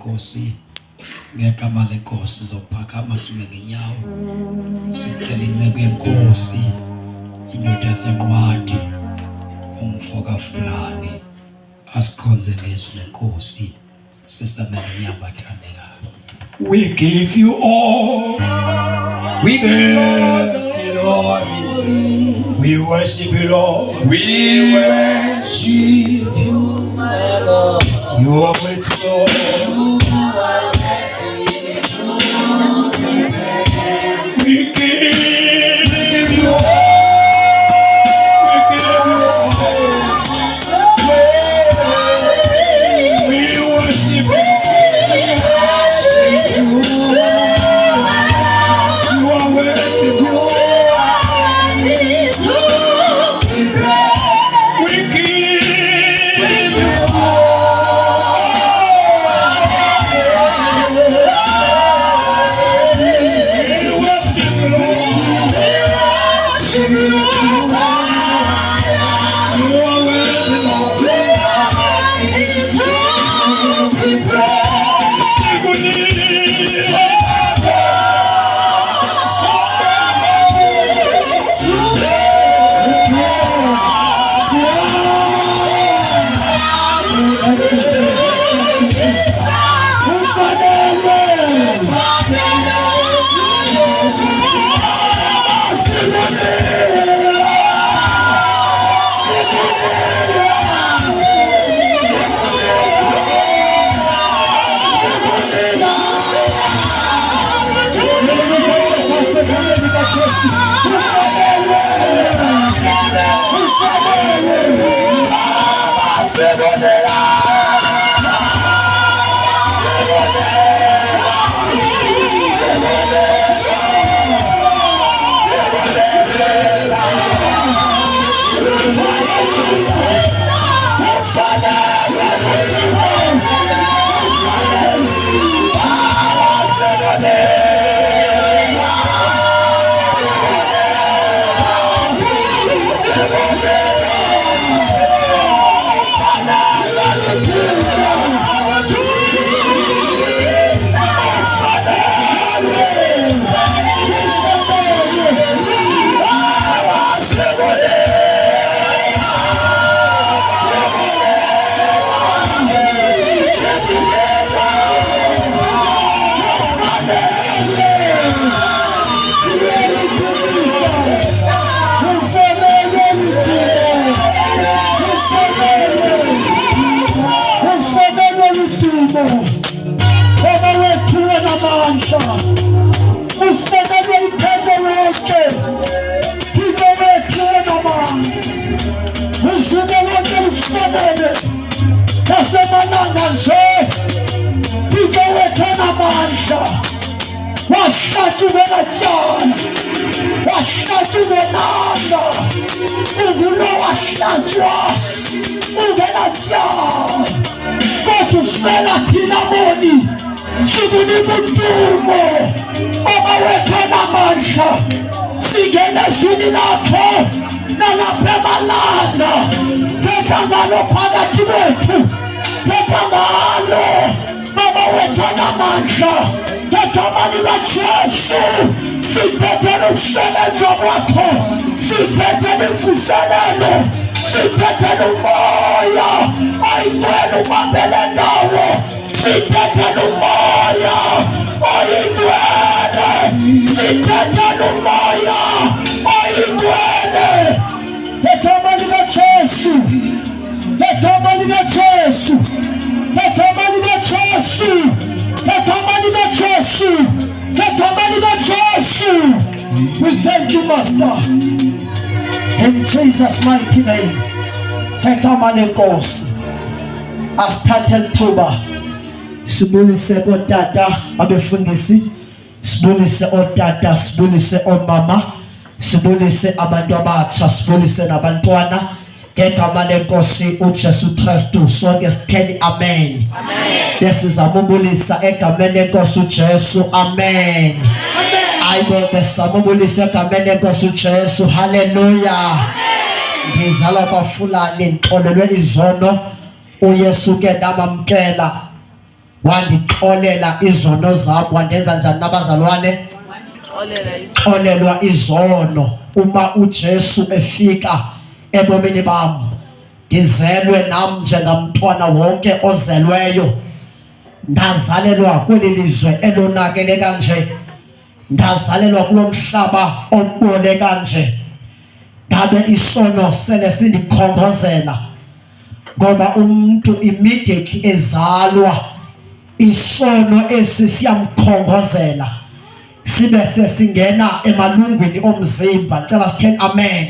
lenkosi ngegama lenkosi zokuphakama sime ngenyawo sicela incebo yenkosi indoda yasenqwadi umfoka fulani asikhonze ngezwi lenkosi sisamele nyabathandeka. We give you all we the glory. We worship you, Lord. We worship you, my Lord. You are with Lord. We give you all. We give you all. We worship you. You are with Lord. We thank you, Master. In Jesus' mighty name. Ngegama lenkosi. Asithathe lithuba sibulise otata abefundisi, sibulise otata, sibulise omama, sibulise abantu abatsha, sibulise nabantwana ngegama lenkosi uJesu Kristu. Sonke sitheni amen. Besizamubulisa egameni lenkosi uJesu. Amen. Ayibo besamubulisa egameni lenkosi uJesu. Hallelujah. Ngizalwa kwaFulani, ngixolelwe izono. uYesu ke namamkela wandixolela izono zam. Wandenza njani nabazalwane? Xolelwa izono. Uma uJesu efika ebomini bam, ndizelwe nam njengamntwana wonke ozelweyo. Ndazalelwa kweli lizwe elonakele kanje, ndazalelwa kulo mhlaba obole kanje, ngabe isono sele sindikhongozela. Ngoba umuntu immediately ezalwa isono esi siyamkhongozela sibe sesingena emalungwini omzimba. Cela sitheni amen.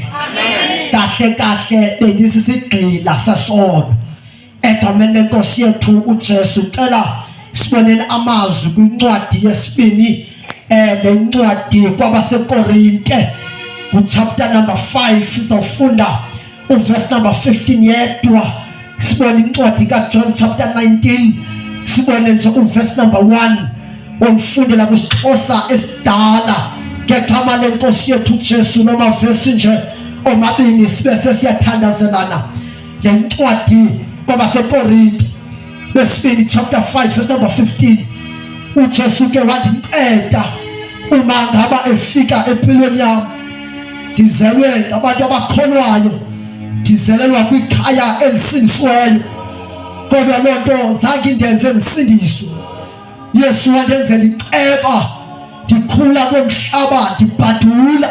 Kahle kahle bendisisigqila sesono egameni lenkosi yethu uJesu. Cela sibonele amazwi kwincwadi yesibini lencwadi kwabaseKorinte kuchapter number 5. Sizofunda uverse number 15 yedwa. Sibone incwadi kaJohn chapter 19, sibone nje uverse number 1. Umfundela kusiXhosa esidala ngegama lenkosi yethu uJesu, noma verse nje omabini sibe sesiyathandazelana lencwadi kwabaseKorinte besibini chapter 5 verse number 15. uJesu ke wathi nceda uma ngaba efika empilweni yami. Ndizelwe ngabantu abakholwayo, ndizelelwa kwikhaya elisindisiweyo, kodwa loo nto zange indenze ndisindiswe. Yesu wandenzela iceba, ndikhula komhlaba, ndibhadula,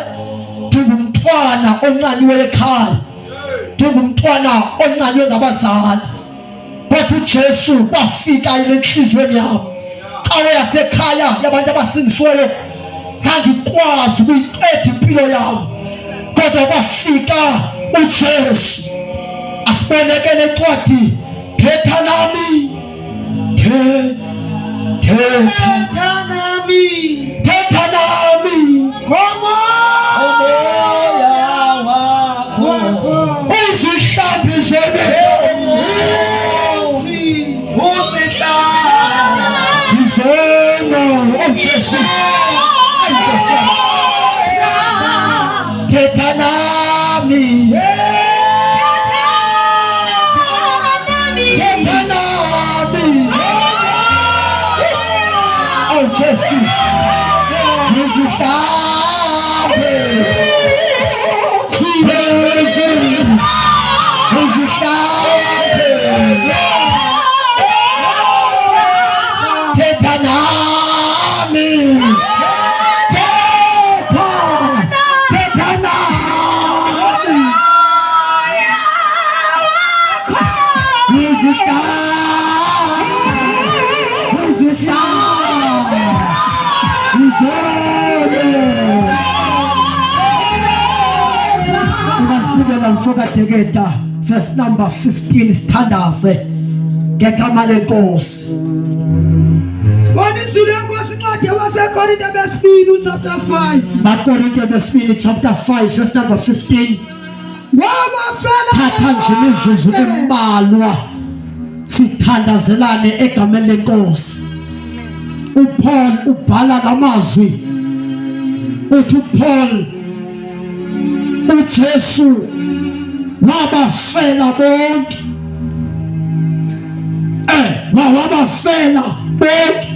ndingumntwana oncanyiwe ekhaya, ndingumntwana oncanyiwe ngabazali. Kodwa uJesu kwafika enhliziyweni yami, cawe yasekhaya yabantu abasindisiweyo, zange ikwazi ukuyiqeda impilo yami, kodwa kwafika uJesu. Asibonekele encwadi, thetha nami, thetha nami ngomoya wakho, uzihlambise uJesu. Thetha nami, thetha nami, oh Jesu, uzihlambe, uzihlambe, thetha nami. Mfokateketa verse number 15 sithandaze ngegama lenkosi. Sibona izwi lenkosi incwadi yabaseKorinte besibini chapter 5. BaKorinte besibini chapter 5 verse number 15. Thatha nje imizuzu embalwa sithandazelane egameni lenkosi. uPaul ubhala lamazwi uthi uPaul uJesu wabafela bonke, wabafela bonke,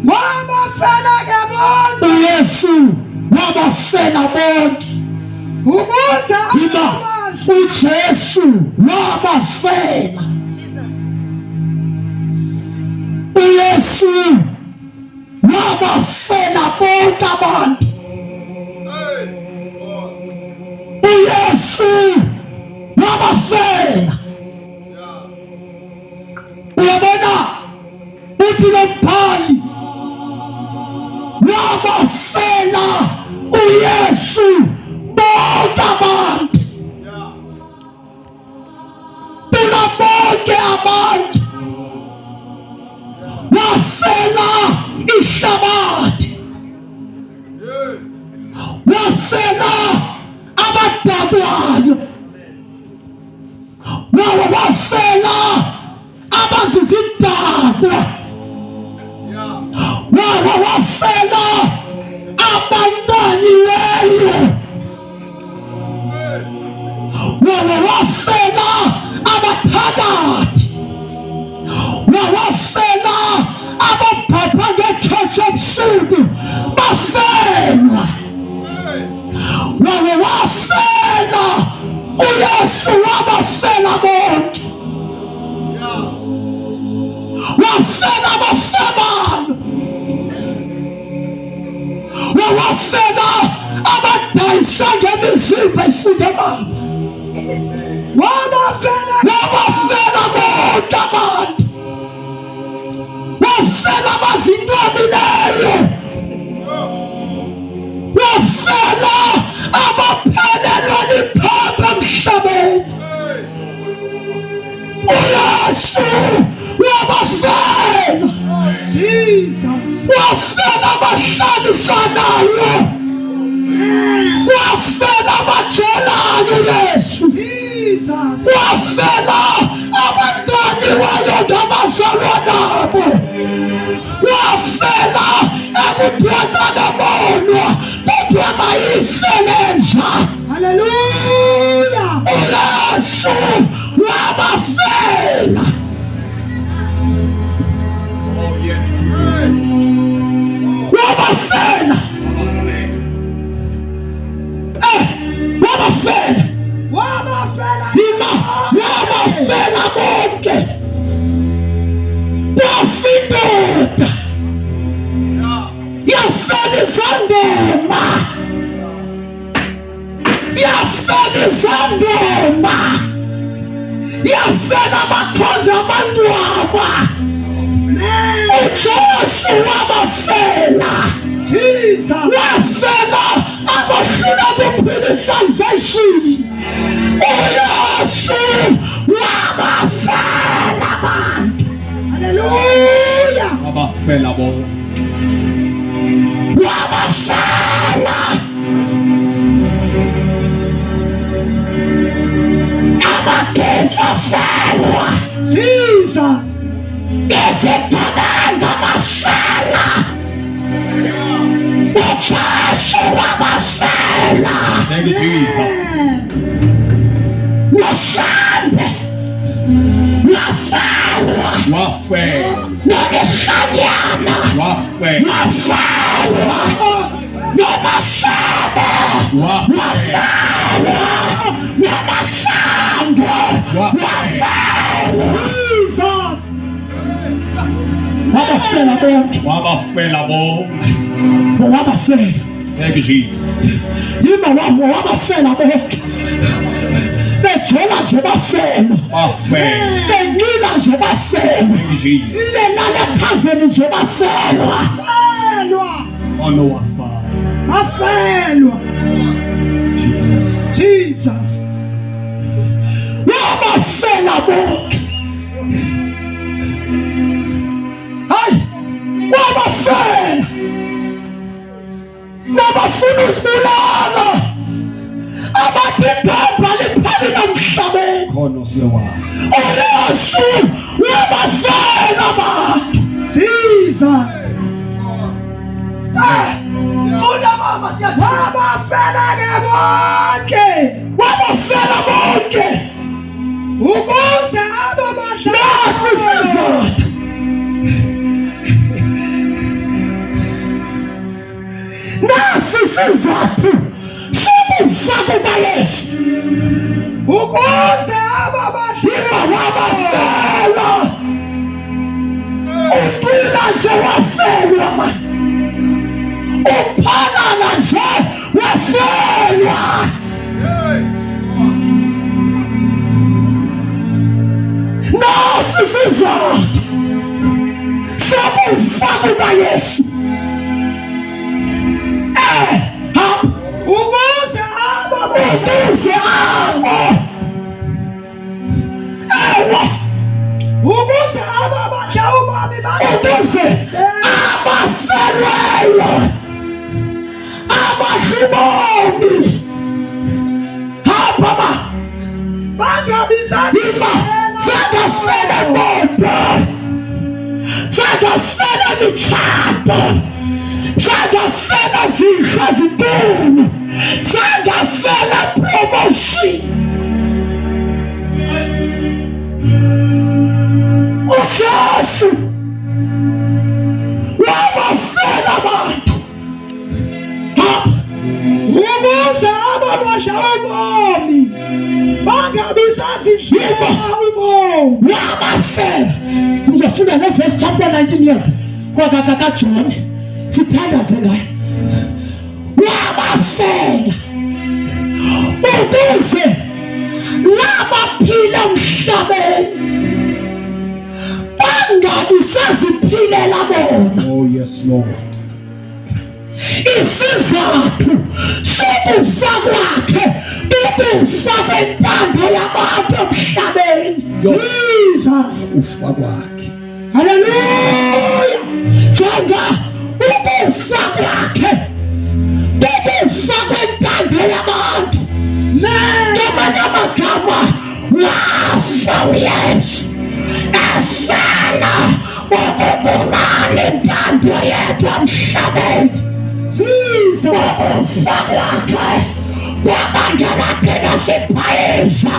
wabafela ke bonke. uYesu wabafela bonke Ukuze uJesu wabafela, uYesu wabafela bonke abantu. uYesu wabafela. Uyabona uthi lo mbhali wabafela uYesu bonke abantu, bona bonke abantu, wafela ihlabathi, wafela abadakwayo, wafela abazizidakwa, wafela abantanyiweyo, wafela abaphakathi, wafela uYesu wabafela bonke. Wafela abafebayo, wafela abadayisa ngemizimba efudemayo, wabafela bonke abantu, wafela abazinqabileyo, wafela abaphelelwa liphepha emhlabeni. uYesu wabafela, wafela abahlisanayo, wafela abajolayo Yesu, wafela abadanyiweyo ngabazalwa nabo, wafela ekubhekana bonwa kodwa mayifele nja. Haleluya. uYesu wabafela. Wabafela. Wabafela bonke. Bafindoda yafela izangoma, yafela izangoma, yafela abakhonza amantwaba. uJesu wabafela. Wafela abafuna ukuphila salvation. uYesu wabafela abantu. Haleluya. Wabafela bonke. Wabafela abakenzafelwa. Jesus. Iziphamanga bafela. uJesu wabafela. Thank you, Jesus. Nohlambe lwafelwa. Wafela. Nokuhlanyana Wafela. lwafelwa. Nomasaba Wafela. nomasango Wafela. Jesus. wabafela bonke. Wabafela bonke. Wabafela. Thank you, Jesus. Yima wabafela bonke. Bejola nje bafela. Wafela. Bencila nje bafela. Thank you, Jesus. Belala phaveni nje bafelwa. Oh no, wafela. Bafelwa. Jesus. Jesus. Wabafela bonke. Hayi, wabafela. Nabafuna usibulala. Abathi iphepha liphelile emhlabeni. Khona sewafa. uYesu wabafela abantu. Jesus. Funa mama siyathaba. Wabafela ke bonke. Wabafela bonke. Ukuze abo Nasi sizathu. Nasi sizathu sokufa kukaYesu. ukuze abo Yima wabafela. Uqila nje wafelwa man. Uphalala nje wafelwa. Nasi sizathu sokufa kukaYesu. ukuze abo Ukuze abo. Ewa. ukuze abo abadla ubomi Ukuze abafelweyo. Abadla ubomi. Baba. bangabi Yima. Sagafela moto. Sagafela mitshato. Sagafela zindlu zinkulu. Sagafela promotion. uJesu wabafela abantu. ukuze abo abadla ubomi wabafela. Uzofunda le verse chapter 19 years kwa John sithandaze ngayo. Wabafela ukuze labaphila emhlabeni bangabi saziphilela bona. Oh, yes, Lord. Isizathu sokufa kwakhe ukufa kwentando yabantu emhlabeni. Jesus, Ufa kwakhe. haleluya. Jonga ukufa kwakhe ukufa kwentando yabantu. Ngamanye amagama wafa uYesu afana ukubulala intando yethu emhlabeni. Ukufa kwakhe kwabangela thina siphayisa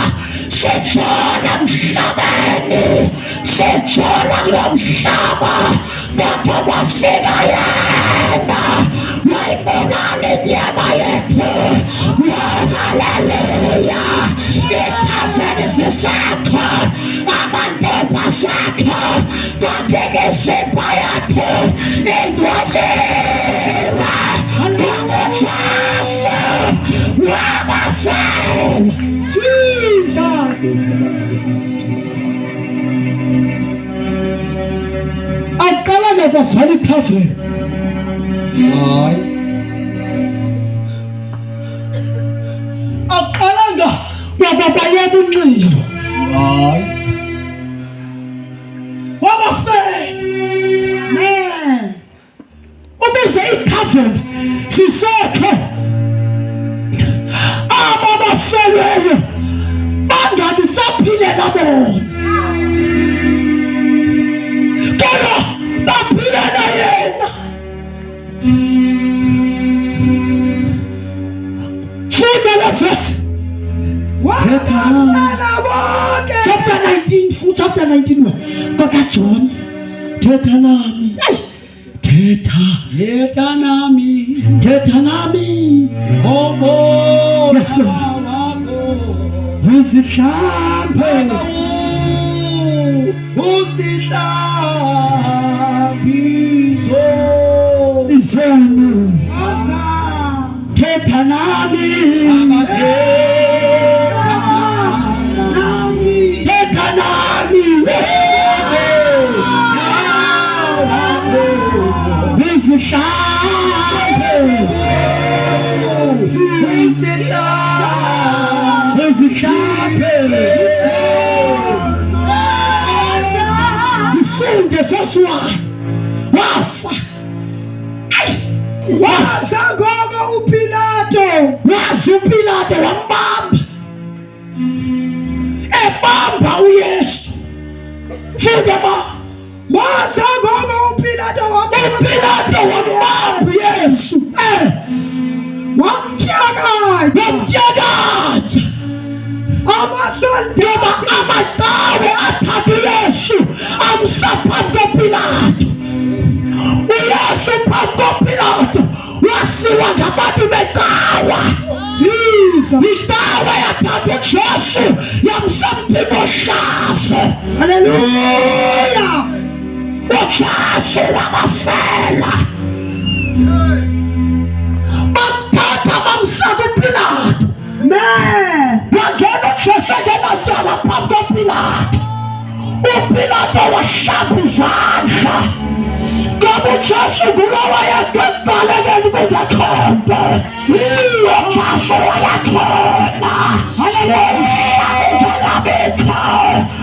sitshona emhlabeni, sitshona kulo mhlaba, kodwa kwafika yena wayibulala inyama yethu. Haleluya. Ithazeni sisakho, amantombazana sakho, konke ngesimba yakho indwadiwe ngomujaso wabafana. Aqala ngabavala ikhazeni. Hayi. Aqalanga kwababayeka umlilo. Hayi. Wabafana. Ukuze icovenant sisekho, ababafelweyo bangabi saphilela bona, kodwa baphilela yena. Funda le verse. Chapter 19, full chapter 19 kaka John. Thetha nami. Thetha nami. Yes, Lord. Uzihlambe. Izenu. Thetha nami. Thetha nami. Mfunde first one. Wafa. Wazagogo uPilato. Wafa uPilato wambamba. Ebamba uYesu. Funde ma. Wazagogo uPilato uPilato wambamba uYesu. Wamtyakaza. Amasoldato amatawe athatha uYesu amsa phambi koPilato. uYesu phambi koPilato wasiwa ngabantu becawa. Icawa yathatha uJesu yamsa mphimohlazo. Haleluya. uJesu wabafela. Bamthatha bamsa kuPilato. Wangena uJesu engenacala phambi koPilato. uPilato wahlamba izandla. Ngoba uJesu ngulo wayekuqala ngekukhomba. uJesu wayakhona. Haleluya.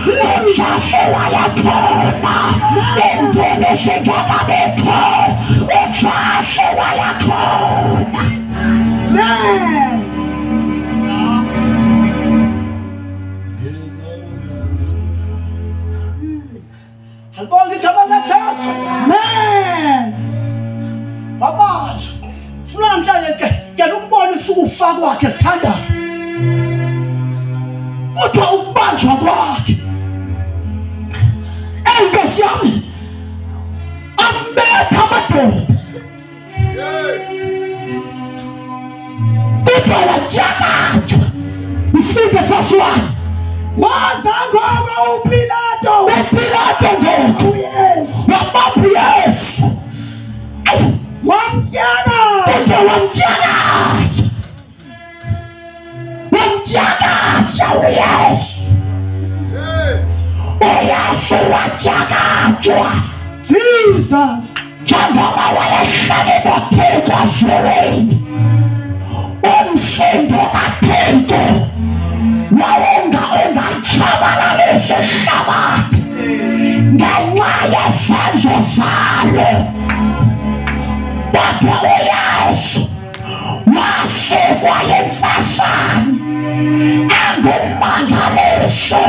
uJesu wayakhona. Impilo singekabikho. uJesu wayakhona. Alibonga igama likaJesu. Wabanjwa. Funa namhlanje ke ukubonisa ukufa kwakhe sithandaza. Kodwa ukubanjwa kwakhe. Enkosi yami. Ambetha amadoda. Kodwa wajakatshwa. Ufunde verse 1. Waza gogo uPilato. uPilato ngoku Yesu. wabamba Yesu Wamjana. kodwa wamjakaja uYesu. uYesu wajakajwa Jesus. njengoba wayehleli noThixo esweleni. Umsindo kaThixo ungatshabalalisa ihlabathi ngenxa yesenzo salo. Kodwa uYesu wasikwa yimfazane engummangaliso.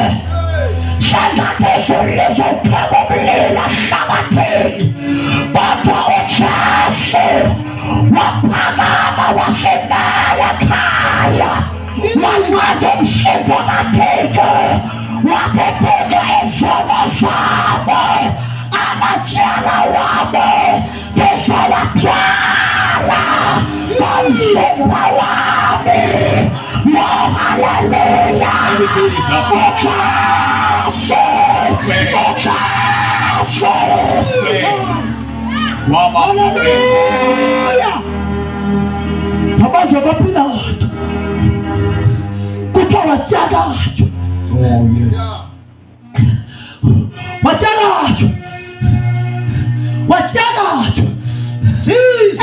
Sengathi izulu lizopheka umlilo ehlabathini, kodwa uJesu waphakama wasimela ekhaya. Wanqanda umsindo kaThixo, waphephetha izono zabo. Amatyala wabo ndizowathwala ngomzimba wami. Oh, haleluya. Hallelujah. Abantu kaPilato kuthiwa wajakajwa. Oh, yes. wajakajwa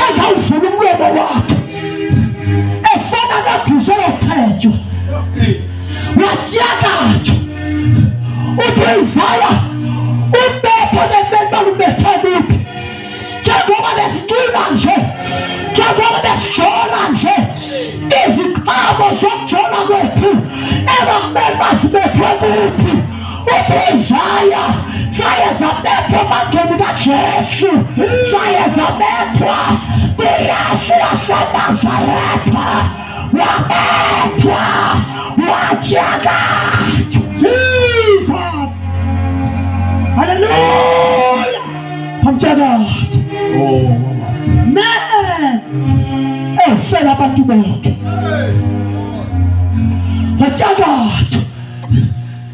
engawuvula umlomo wakhe efana neguso lothejwa. wajakajwa uPisaya ubethe nemeli balubethe kuphi. Njengoba besigcina nje, njengoba besijona nje iziqhamo zokujona kwethu ebakumele basibethe kuphi. uPisaya saye zabethwa emageni kaJesu, saye zabethwa kuYesu waseNazaretha. Wabethwa wajakajwa. Jesus. Hallelujah. Wamjakajwa. Oh, Man. Efela abantu bonke. Wajakajwa.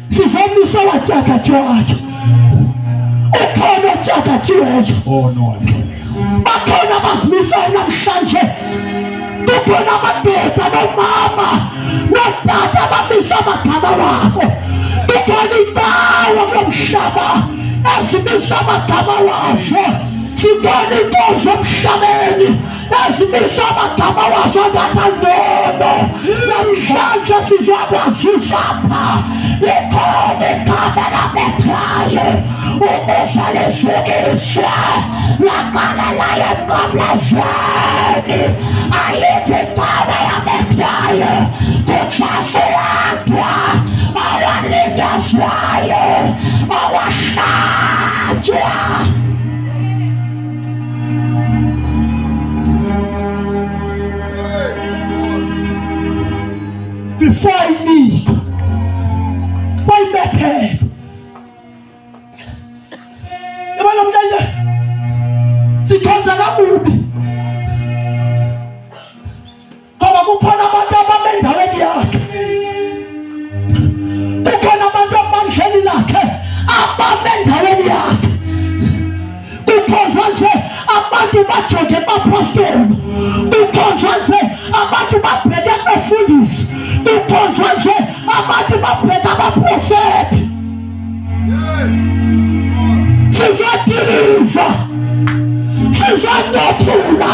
Sivamisa wajakajwayo. Ukhona ojakajwayo. oh no. Bakhona abazimisayo namhlanje. Kukhona amadoda nomama notata abamisa amagama wabo. Kukhona indawo kulomhlaba ezimisa amagama wazo. Sibona inkosi emhlabeni ezimisa amagama wazo ngathandolo. Namhlanje sizokwazisa apha likhona igama labethwayo ukuze lisukiswe laqala layo emnqamlezweni. Ayikho igama yabethwayo kuJesu wadwa awalinyazwayo awahlatshwa. Before I leave, bayibethe ebalomdlalo sikhonza kabubi ngoba kukhona abantu abame endaweni yakhe. Kukhona abantu abandleni lakhe abame endaweni yakhe. Kukhonzwa nje abantu bajonge emapostoli. Kukhonzwa nje abantu babheke abafundisi. Kukhonzwa nje abantu babheke abaprofethi. Sizadiliza, sizandothula,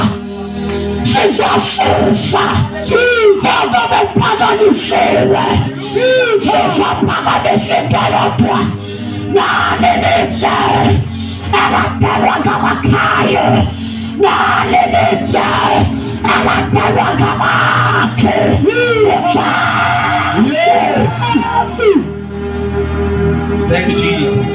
sizasusa ngoba bephakanyisiwe. Sizaphakamisa into yodwa nani nithe abadalwa ngamakhaya, nani nithe abadalwa ngamakhe. Yes. Thank you, Jesus.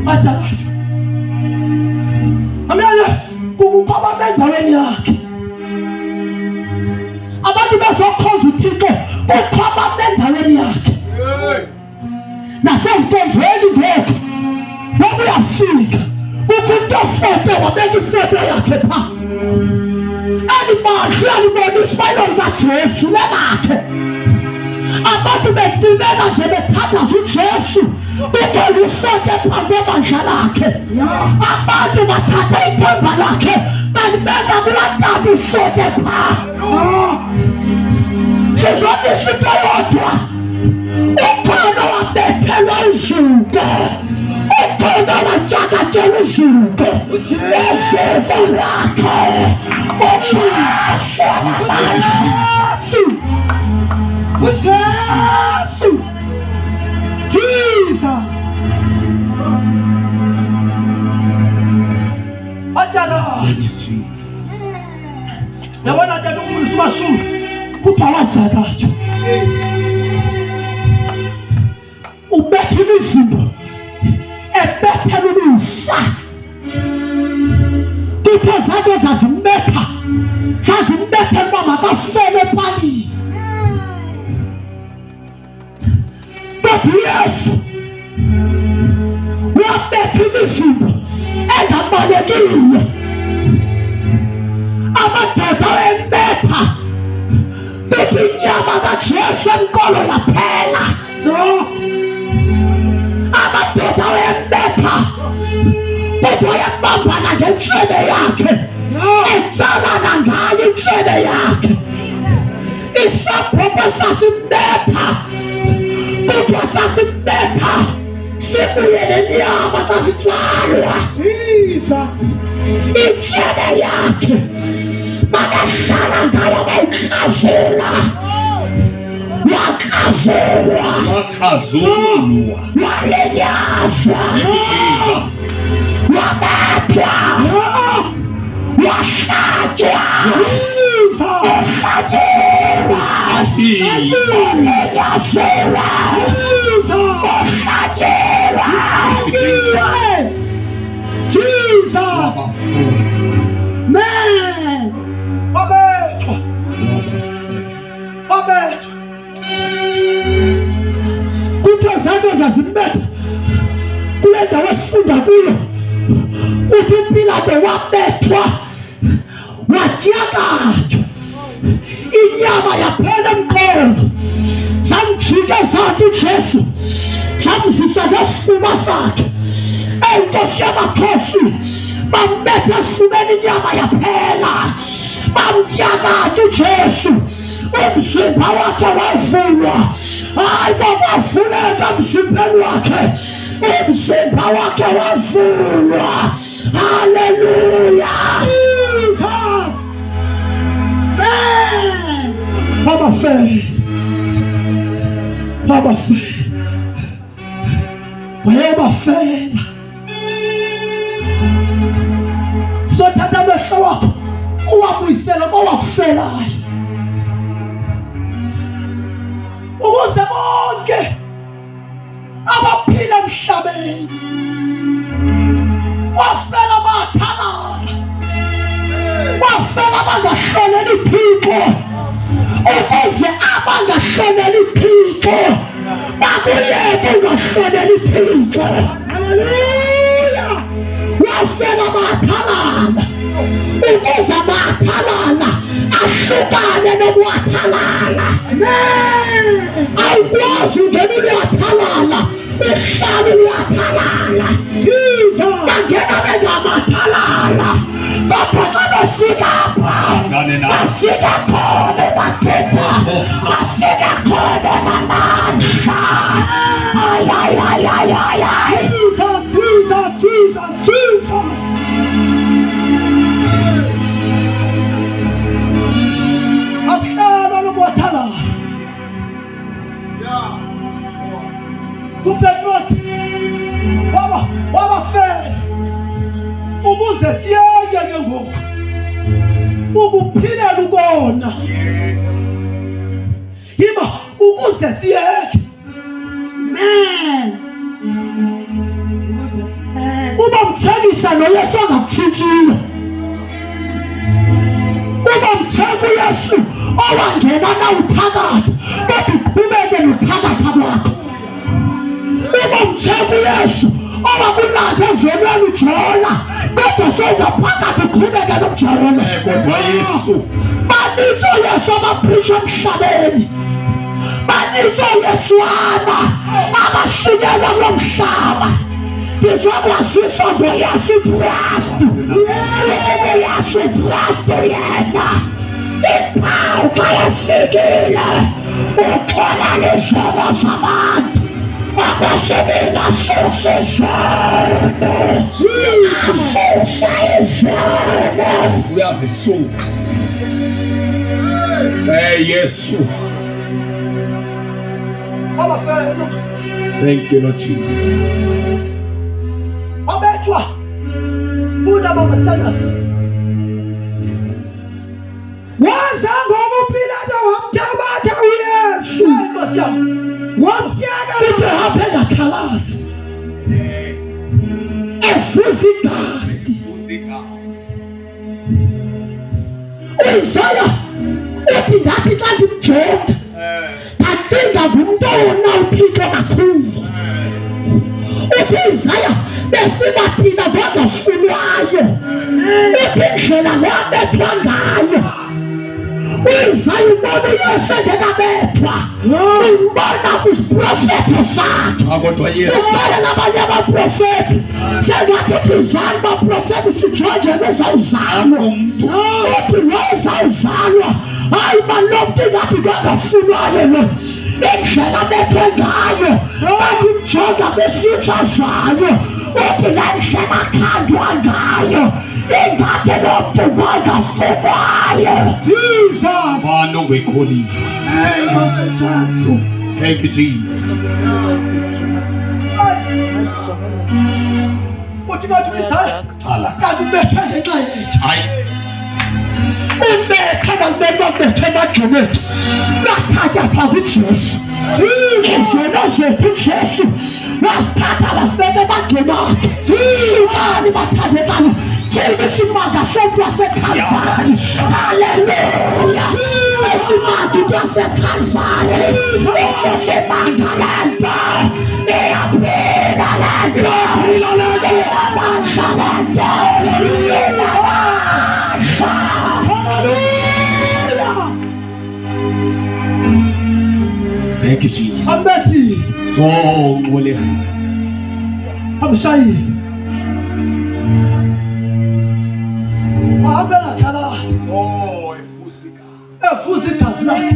Wajakajwa. Amyale kukukhaba endaweni yakhe. Abantu bezokhonza uThixo kukhaba endaweni yakhe. Nasezikonzweni ngoku noma uyafika kukho umuntu ofete wabeka ifebe yakhe phaa. uyalibona isibalo likaJesu lebakhe. Abantu bedibeka nje bethandaza uJesu bethola ufote phambi kwamandla lakhe. Abantu bathatha ithemba lakhe balibeka kulaa ntambo ifote phaa. Sizonisa into yodwa, ukhona wabethelwa uzuko, ukhona wajakatshela uzuko usivo lwakhe uJesu. Jesus. Ajala. Jesus. Yabona tata ukufundisa uMashulu kuthiwa wajakatsho. Ubetha imizimbo ebethela ulufa. Kuthiwa zanto zazimbethela uba makafele epalini. Kodwa uYesu wabetha imizimbo engabalekile. Amadoda wembetha kodwa inyama kaJesu enkolo yaphela. Amadoda wembetha kodwa yabambana ngenhlebe yakhe, etsalana ngayo inhlebe yakhe. Isabhobho sasimbetha kodwa sasimbetha sibuye nenyama kasitsalwa. Inhlebe yakhe bakahlala ngayo bayikhazula, wakhazulwa, walenyazwa, wabethwa, wahlatywa, wahlatyelwa, walenyazelwa, wahlatyelwa. Jesus. Man. Wabethwa. Kuthiwa zanto zazimbetha kule ndawo esifunda kuyo. Uthi uPilato wabethwa, wajakatshwa, inyama yaphela emqolo. Zamjika zanto uJesu, zamzisa ngesifuba sakhe. Enkosi yamakhosi bambetha esifubeni, inyama yaphela. Bamjakatha uJesu, umzimba wakhe wavulwa. Hayi kwavuleka emzimbeni wakhe, umzimba wakhe wavulwa. Haleluya. Baba fela, bayabafela. Sothatha amehlo wakho uwabuyisele kowakufelayo, ukuze bonke abaphila emhlabeni wafela bathalala, wafela bangahloneli Thixo, ukuze abangahloneli Thixo bakuyeke ungahloneli Thixo. Haleluya. Wafela bathalala ukuze abathalala ahlukane nobuwathalala. Awukwazi ungena uyathalala uhlale uyathalala. Bangena bengamathalala kodwa xa befika apha bafika khona bathetha, bafika khona namandla. Jesus. Akuhlala lobuwathalala. uPetros wabafela ukuze siyeke ke ngoku ukuphilela ukona. Yima ukuze siyeke. Man. Uba mtshekisha noYesu angakutshintshiyo. Uba mtsheka uYesu owangena nawuthakatha kodwa uqhubeke nothakatha lwakho. Uba mtsheka uYesu owakulatha ezonweni ujola kodwa sowungaphakathi uqhubeke Jona. Kodwa Yesu. Banitso Yesu abaprisha emhlabeni. Banitso Yeswana abashunyelwa ngomhlaba. Ndizokwazisa ngoYesu Kristu. Yesu Kristu yena. Iphawu xa yafikile ukhona nezono zabantu abasebenza sosizana. Asusa izana. Uyazisusa. Yesu. Abafana. Thank you, Lord Jesus. Wabethwa. Funda mama standards. Waza ngokuPilato wamthabatha uYesu. Nkosi yami. Wamtyeka Kuhambela khalasi. Efuza igazi. Isaya uthi ngathi xa ndimjonga ndacinga ngumntu owona uphiko kakhulu. Uthi Isaya besiba thina bangafunwayo. Uthi indlela le abethwa ngayo. Isaya ubona uYesu engekabethwa. Umbona kwisiprofethi sakhe. Kodwa Yesu. Ufana nabanye abaprofethi. Sengathi uthi izalwa abaprofethi sijongele uzawuzalwa. Uthi lo uzawuzalwa. Hayi malomntu ingathi kangafunwayo lo. Indlela abethwe ngayo. Bakumjonga kwi-future zayo. Uthi le ndlela akhandwa ngayo. Ingathi lo mntu kangafunwayo. Jesus. Bano wekholiwe. Thank you, Jesus. uthi kanti Isaya kanti ubethwe ngenxa yethu. Hayi. Umbethe nakubekwa kubethe emajonethu. Lathathwa kuJesu. Izono zethu uJesu wasithatha wasibeka emagxeni akhe. Ubani bathandekana thina isimanga somntu waseKhalvari. Haleluya. Isimanga waseKhalvari. Eso simanga le nto. Iyaphila le nto. Iyabasha le nto. Iyabasha. Thank you, Jesus. Ambethi Ngolegi. amshayile. Wahambela khalasi. Efuza igazi lakhe.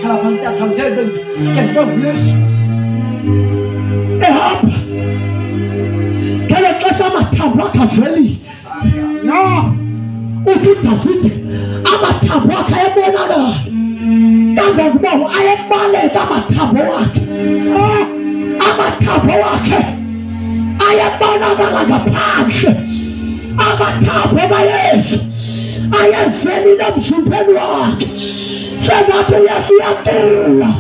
Hlala phansi yakhamthele bendi. Kanti nguYesu. Ehamba ngelo xesha amathambo akhe avelile. Uthi uDavide amathambo akhe ayebonakala kangangokuba ayebaleka amathambo wakhe. Amathambo wakhe ayebonakala ngaphandle. Amathambo kaYesu ayevelile emzimbeni wakhe. Sengathi uYesu uyacula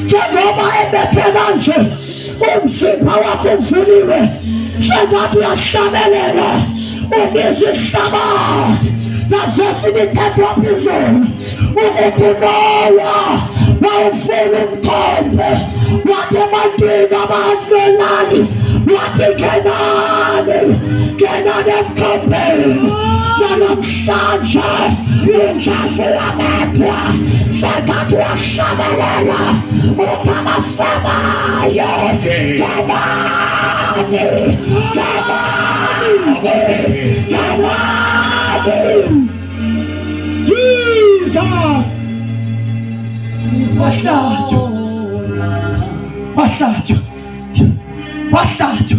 njengoba ebethe kanje umzimba wakhe uvuliwe. Sengathi uyahlabelela ubiza ihlabathi lavesi imithetho phezulu ukuthi Nowa wawufuna umkhombe wathi ebantwini abancane wathi ngenani emkhombeni. Namhlanje injazi yamethwa sengathi uyahlabelela uthi abasemayo Jesus. Bahlatshwa.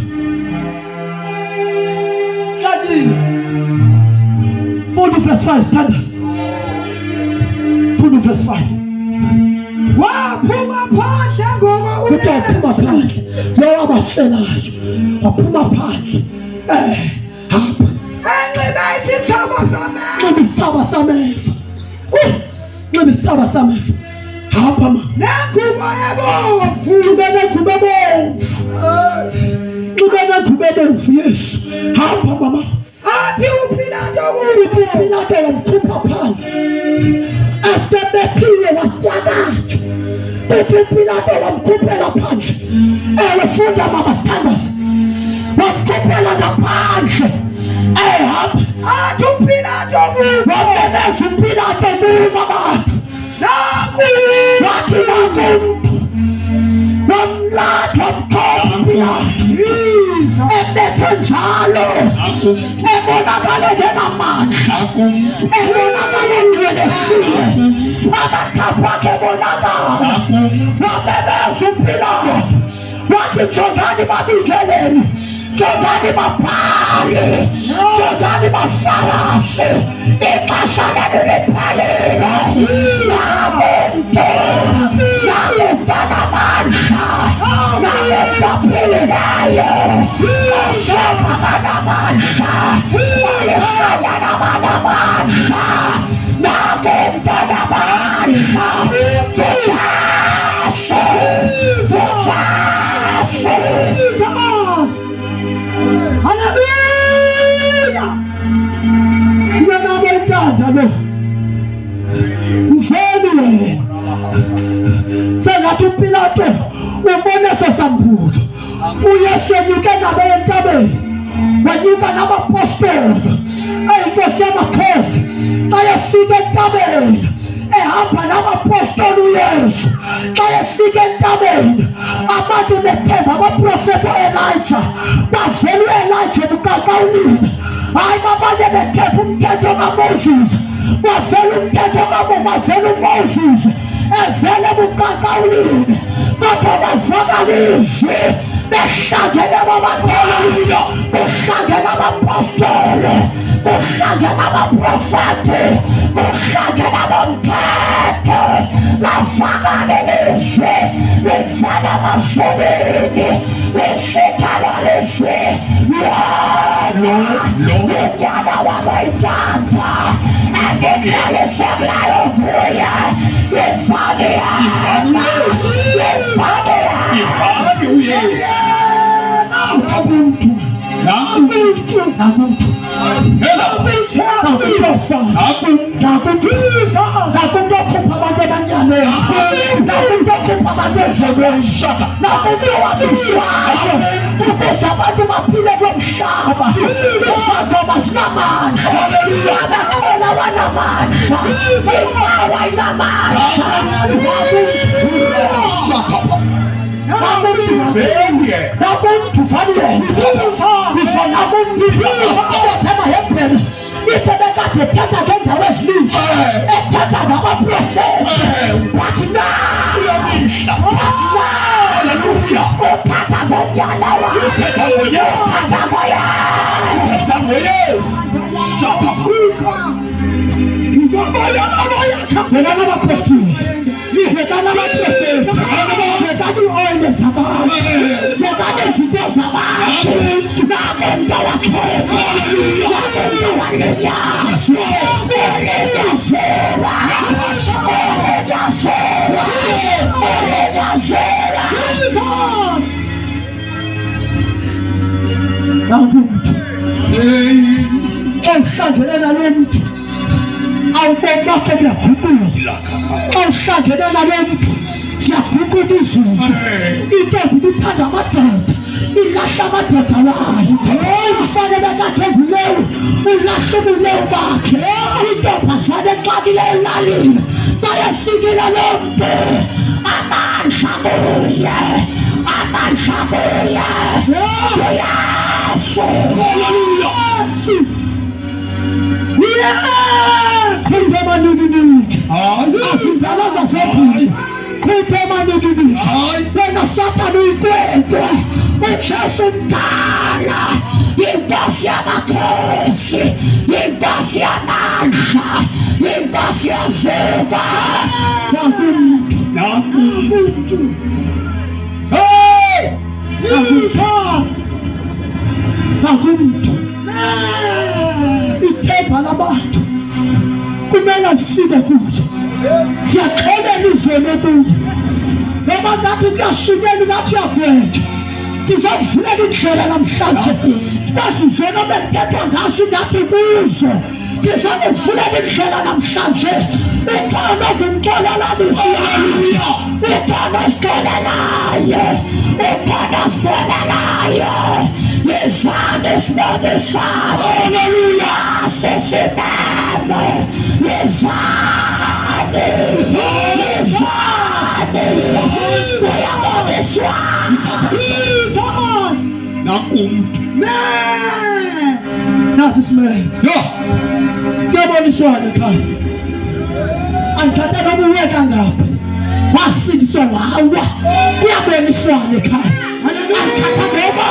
Hlakile. Funda verse 5 standards. Funda verse 5. Waphuma phandle ngoba Kuthi waphuma phandle lowo abafelayo waphuma phandle. Hamba enxibe isithaba samehlo. nxiba isaba samehlo. Nxiba isaba samehlo. Hamba mama. Nengubo ebomvu. Nxibe nengubo ebomvu. Nxibe nengubo ebomvu Yesu. Hamba mama. Athi uPilato Uthi uPilato wamkhupha phandle. After bethiwe watyakatha. Uthi uPilato wamkhuphela phandle. Funda mama standards. Wamkhuphela ngaphandle. Ehamba wamemeza uPilato kubo abantu. Wathi nakumntu wamlatha umkhonto uPilato, ebethwe njalo, ebonakale ngenamandla, ebonakale engcwelesiwe, amathambo akhe ebonakala. Wamemeza uPilato, wathi jongani babikeleli, jongani baphali, jongani bafarasi, ixesha lenu liphelile. Nakumntu anamandla, nakumntu ophilileyo, oshemba namandla, olihanya namandla, nakumntu anamandla. Hallelujah. Yena bentanda lo. Mfeni. Sengathi uPilato ubone sesambulo. uYesu enyuke nabe entabeni, wanyuka nabapostoli, eyinkosi yamakhosi. Xa efika entabeni ehamba nabapostoli uYesu, xa efika entabeni abantu bethemba abaprofeta Elijah, bavela uElijah buqaqawulile. Hayi babanye bethemba umthetho kaMoses, kwavela umthetho kwavela uMoses evele buqaqawulile. Kodwa bavakalizwe behlangene babakholwa, kuhlangene abapostoli, kuhlangene abaprofeti, kuhlangene abomthetho. Lavakalelizwe livela emazulwini, lisithalaliswe Unyana wabayitanda engimlalisemlayo kuye. Ifani uYesu. Nakumntu okhupha abantu ebanyaleni, nakumntu okhupha abantu ezolweni, nakumntu owabiswayo ukuze abantu baphile kulo mhlaba. Izangoma zinamandla, abaqela banamandla, inyawa inamandla. Nakumntu fanele emahembeni itebekade ethetha ngendawo ezininzi, ethetha ngamaprofeti. But now uthatha ngonyana wakhe, uthatha ngoYesu. Bekana abapostoli, bekana abaprofeti, bekana ioyile zabantu, bekana izinto zabantu. Nakumntu owakhetha, nakumntu owalinyazwa, olinyazelwa, nakumntu ohlangene nalo mntu awubomi bakhe buyaguquka. Xa uhlangene nalo mntu ziyaguquka izinto. Intombi ithanda amadoda, ilahla amadoda wayo. Umfana bekade engulewu, ulahla ubulewu bakhe. Intombazane exakileyo elalini, bayefikile lo mntu. Amandla kuye, amandla kuye. Uyesu. Yes! Kuntemaniniki. Asivalanga sephi. Kuntemaniniki. Wena Satan uyinkwenkwe, uJesu mdala, inkosi yamakhosi, inkosi yamandla, inkosi yazuba. Nakumntu. Hey! Nakumntu. Ithemba labantu kumele lifike kuzo. Siyaqhela izolo kuzo. Noma ngathi kuyashukela ngathi uyagwetha, ndizomvulela indlela namhlanje. Kwasizona bekuthetha ngaso ngathi kuzo, ndizomvulela indlela namhlanje. Ukhona ngumxolelanisi, ukhona siqolelayo, ukhona siqolelayo. Yezane simame sana. Haleluya. Sesimame. Yezane. Kuyaboniswa. Nakumuntu. Nasi simame. Kuyaboniswana khaya. Angithatha noma uweka ngapha. Wasindiswa wawa. Kuyaboniswana ekhaya. Angithatha noma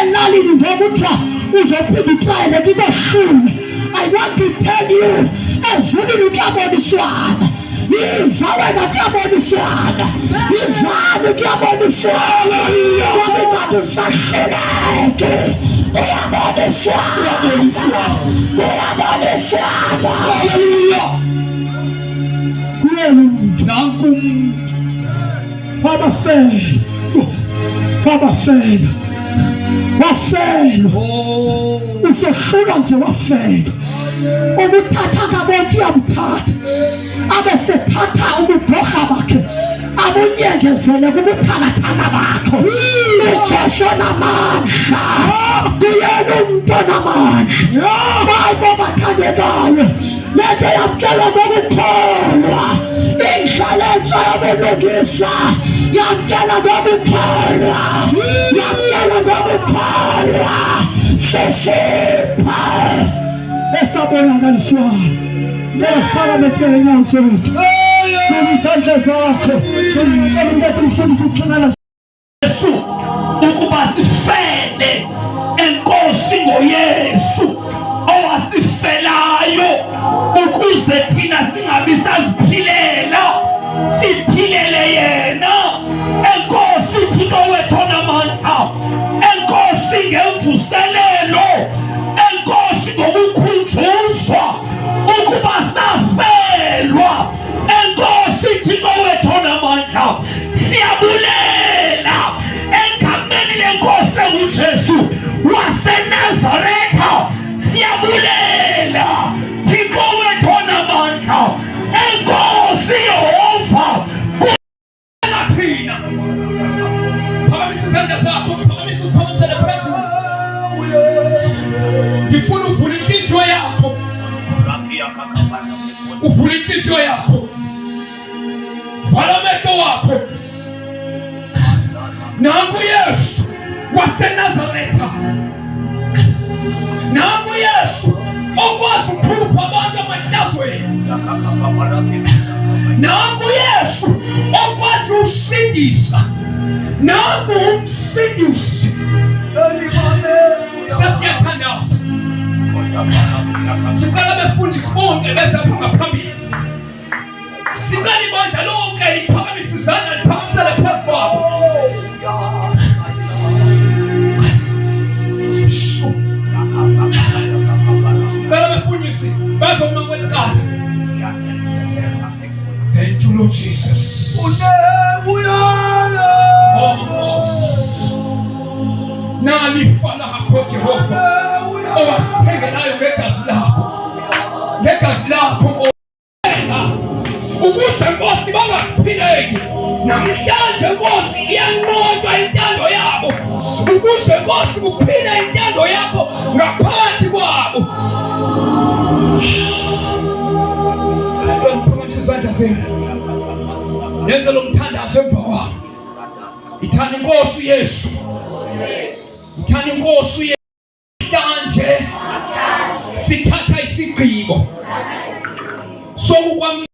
elalini ngokuthiwa uzophinda utrayele into shumi. I want to tell you, ezulwini kuyaboniswana. Yiza wena kuyaboniswana. Yizani kuyaboniswana. Wabingathi usashileke. Kuyaboniswana. Kuyaboniswana. Haleluya. Kuyaboniswana. Nakumuntu. Wabafela. Wafela. Usehlulwa nje wafela. Ubuthatha kabantu uyabuthatha. Abesethatha ubudoha bakhe. Abunyengezele kubuthakathaka bakho. uJesu namandla. Kuyena umuntu namandla. Hayi bathandekayo. Lento yamkela ngokukholwa. Inhlalentshwa yobulungisa yamkela ngokukholwa. Yamkela ngokukholwa. Sesipha esabonakaliswa. Nesiphakame sibeke inyawo sethu. Izandla zakho. Yesu ukuba sifele enkosi ngoYesu owasifelayo ukuze thina singabi saziphilela siphilele yena. Enkosi Thixo wethu onamandla, enkosi ngemvuselelo, enkosi ngokukhunjuzwa ukuba safelwa. Enkosi Thixo wethu onamandla, siyabulela egameni lenkosi uJesu waseNazaretha. Siyabulela Thixo wethu onamandla, enkosi Yehova thina. Phakamisa izandla zakho, phakamisa uphakamisele phezulu. Ndifuna uvule inhliziyo yakho. Uvule inhliziyo yakho. Vala amehlo wakho. Nangu Yesu waseNazaretha. Nangu Yesu okwazi ukukhupha abantu emahlazweni. Nangu Yesu okwazi usindisa. Nangu umsindisi. Sasiyathandaza. Sicela befundisi bonke bese phanga phambili. Sicela ibandla lonke liphakamisa izandla liphakamisele phezu kwabo. Sicela befundisi bazoma kwelekhala. Thank you Lord Jesus. Nalifa lakho Jehova owasithengelayo ngegazi lakho. Ngegazi lakho ukuze Nkosi bangaziphileki. Namhlanje Nkosi iyanqotshwa intando yabo ukuze Nkosi kuphile intando yakho ngaphakathi kwabo. Sicela izandla zenu. Yenza lo mthandazo emva kwabo. Ithanda Inkosi Yesu. Ithanda Inkosi Yesu. Manje sithatha isigqibo sokukwamukela